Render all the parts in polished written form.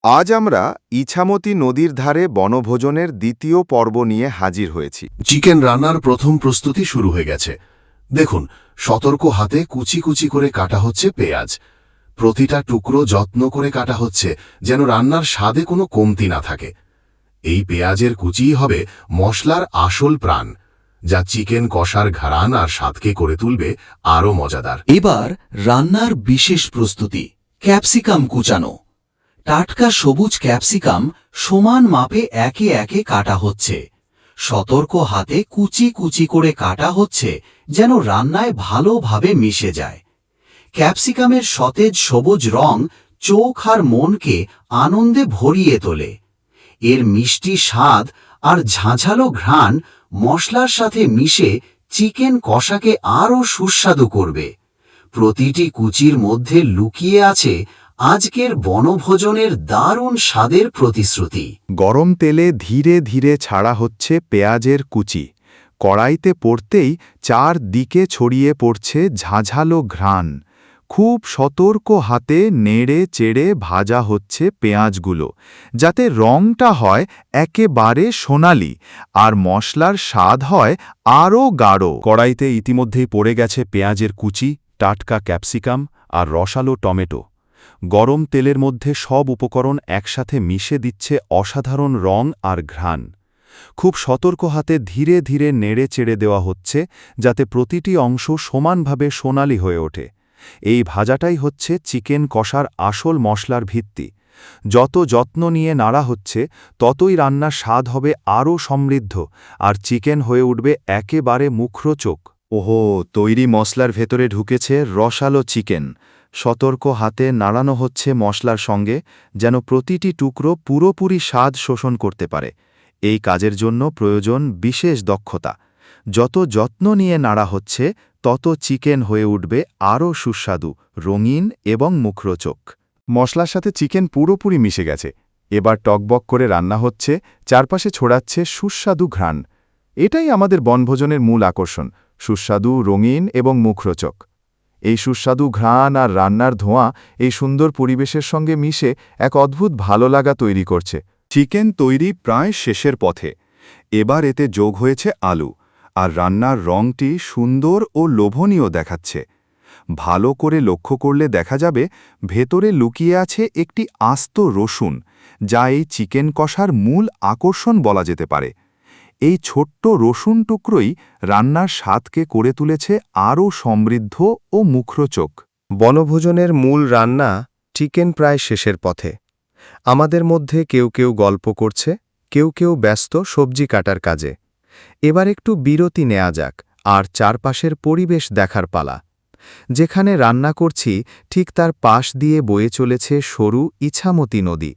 আজ আমরা ইছামতি নদীর ধারে বনভোজনের দ্বিতীয় পর্ব নিয়ে হাজির হয়েছি। চিকেন রান্নার প্রথম প্রস্তুতি শুরু হয়ে গেছে। দেখুন, সতর্ক হাতে কুচি কুচি করে কাটা হচ্ছে পেঁয়াজ। প্রতিটা টুকরো যত্ন করে কাটা হচ্ছে, যেন রান্নার স্বাদে কোনো কমতি না থাকে। এই পেঁয়াজের কুচিই হবে মশলার আসল প্রাণ, যা চিকেন কষার ঘ্রাণ আর স্বাদকে করে তুলবে আরও মজাদার। এবার রান্নার বিশেষ প্রস্তুতি, ক্যাপসিকাম কুচানো। টাটকা সবুজ ক্যাপসিকাম সমান মাপে একে একে কাটা হচ্ছে। সতর্ক হাতে কুচি কুচি করে কাটা হচ্ছে, যেন রান্নায় ভালোভাবে মিশে যায়। ক্যাপসিকামের সতেজ সবুজ রং চোখ আর মনকে আনন্দে ভরিয়ে তোলে। এর মিষ্টি স্বাদ আর ঝাঁঝালো ঘ্রাণ মশলার সাথে মিশে চিকেন কষাকে আরও সুস্বাদু করবে। প্রতিটি কুচির মধ্যে লুকিয়ে আছে আজকের বনভোজনের দারুণ স্বাদের প্রতিশ্রুতি। গরম তেলে ধীরে ধীরে ছাড়া হচ্ছে পেঁয়াজের কুচি। কড়াইতে পড়তেই চারদিকে ছড়িয়ে পড়ছে ঝাঁঝালো ঘ্রাণ। খুব সতর্ক হাতে নেড়ে চেড়ে ভাজা হচ্ছে পেঁয়াজগুলো, যাতে রংটা হয় একেবারে সোনালি আর মশলার স্বাদ হয় আরও গাঢ়। কড়াইতে ইতিমধ্যেই পড়ে গেছে পেঁয়াজের কুচি, টাটকা ক্যাপসিকাম আর রসালো টমেটো। গরম তেলের মধ্যে সব উপকরণ একসাথে মিশে দিচ্ছে অসাধারণ রং আর ঘ্রাণ। খুব সতর্ক হাতে ধীরে ধীরে নেড়ে চেড়ে দেওয়া হচ্ছে, যাতে প্রতিটি অংশ সমানভাবে সোনালি হয়ে ওঠে। এই ভাজাটাই হচ্ছে চিকেন কষার আসল মশলার ভিত্তি। যত যত্ন নিয়ে নাড়া হচ্ছে, ততই রান্নার স্বাদ হবে আরও সমৃদ্ধ আর চিকেন হয়ে উঠবে একেবারে মুখরোচক। ওহো, তৈরি মশলার ভেতরে ঢুকেছে রসালো চিকেন। সতর্ক হাতে নাড়ানো হচ্ছে মশলার সঙ্গে, যেন প্রতিটি টুকরো পুরোপুরি স্বাদ শোষণ করতে পারে। এই কাজের জন্য প্রয়োজন বিশেষ দক্ষতা। যত যত্ন নিয়ে নাড়া হচ্ছে, তত চিকেন হয়ে উঠবে আরও সুস্বাদু, রঙিন এবং মুখরোচক। মশলার সাথে চিকেন পুরোপুরি মিশে গেছে। এবার টকবক করে রান্না হচ্ছে, চারপাশে ছড়াচ্ছে সুস্বাদু ঘ্রাণ। এটাই আমাদের বনভোজনের মূল আকর্ষণ, সুস্বাদু, রঙিন এবং মুখরোচক। এই সুস্বাদু ঘ্রাণ আর রান্নার ধোঁয়া এই সুন্দর পরিবেশের সঙ্গে মিশে এক অদ্ভুত ভালো লাগা তৈরি করছে। চিকেন তৈরি প্রায় শেষের পথে। এবার এতে যোগ হয়েছে আলু, আর রান্নার রংটি সুন্দর ও লোভনীয় দেখাচ্ছে। ভালো করে লক্ষ্য করলে দেখা যাবে ভেতরে লুকিয়ে আছে একটি আস্ত রসুন, যা এই চিকেন কষার মূল আকর্ষণ বলা যেতে পারে। এই ছোট্ট রসুন টুকরোই রান্নার স্বাদকে করে তুলেছে আরও সমৃদ্ধ ও মুখরোচক। বনভোজনের মূল রান্না চিকেন প্রায় শেষের পথে। আমাদের মধ্যে কেউ কেউ গল্প করছে, কেউ কেউ ব্যস্ত সবজি কাটার কাজে। এবার একটু বিরতি নেওয়া যাক আর চারপাশের পরিবেশ দেখার পালা। যেখানে রান্না করছি, ঠিক তার পাশ দিয়ে বয়ে চলেছে সরু ইছামতি নদী।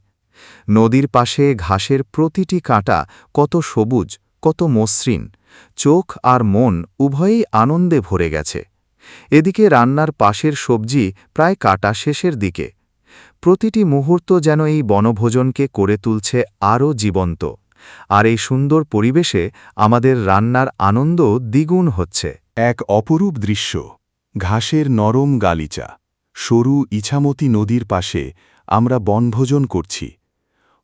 নদীর পাশে ঘাসের প্রতিটি কাঁটা কত সবুজ, কত মসৃণ। চোখ আর মন উভয়ই আনন্দে ভরে গেছে। এদিকে রান্নার পাশের সবজি প্রায় কাটা শেষের দিকে। প্রতিটি মুহূর্ত যেন এই বনভোজনকে করে তুলছে আরও জীবন্ত। আর এই সুন্দর পরিবেশে আমাদের রান্নার আনন্দ দ্বিগুণ হচ্ছে। এক অপরূপ দৃশ্য, ঘাসের নরম গালিচা, সরু ইছামতি নদীর পাশে আমরা বনভোজন করছি।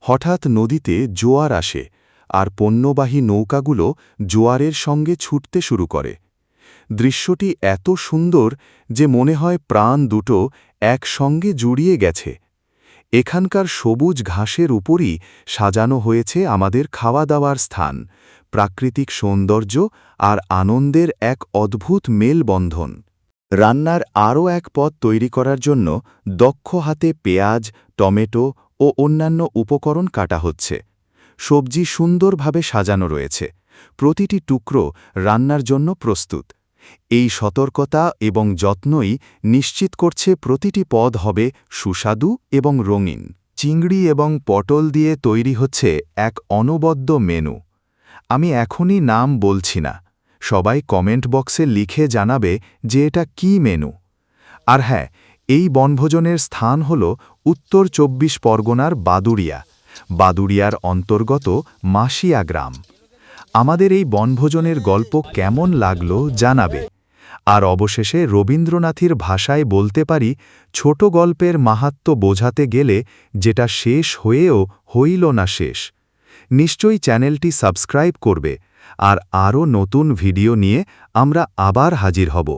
হঠাৎ নদীতে জোয়ার আসে, আর পণ্যবাহী নৌকাগুলো জোয়ারের সঙ্গে ছুটতে শুরু করে। দৃশ্যটি এত সুন্দর যে মনে হয় প্রাণ দুটো একসঙ্গে জুড়িয়ে গেছে। এখানকার সবুজ ঘাসের উপরই সাজানো হয়েছে আমাদের খাওয়া দাওয়ার স্থান, প্রাকৃতিক সৌন্দর্য আর আনন্দের এক অদ্ভুত মেলবন্ধন। রান্নার আরও এক পদ তৈরি করার জন্য দক্ষ হাতে পেঁয়াজ, টমেটো ও অন্যান্য উপকরণ কাটা হচ্ছে। সবজি সুন্দরভাবে সাজানো রয়েছে, প্রতিটি টুকরো রান্নার জন্য প্রস্তুত। এই সতর্কতা এবং যত্নই নিশ্চিত করছে প্রতিটি পদ হবে সুস্বাদু এবং রঙিন। চিংড়ি এবং পটল দিয়ে তৈরি হচ্ছে এক অনবদ্য মেনু। আমি এখনই নাম বলছি না, সবাই কমেন্ট বক্সে লিখে জানাবে যে এটা কী মেনু। আর হ্যাঁ, এই বনভোজনের স্থান হল উত্তর ২৪ পরগনার বাদুড়িয়ার অন্তর্গত মাসিয়া গ্রাম। আমাদের এই বনভোজনের গল্প কেমন লাগলো জানাবে। আর অবশেষে রবীন্দ্রনাথের ভাষায় বলতে পারি, ছোট গল্পের মাহাত্ম্য বোঝাতে গেলে যেটা শেষ হয়েও হইল না শেষ। নিশ্চয়ই চ্যানেলটি সাবস্ক্রাইব করবে, আর আরও নতুন ভিডিও নিয়ে আমরা আবার হাজির হব।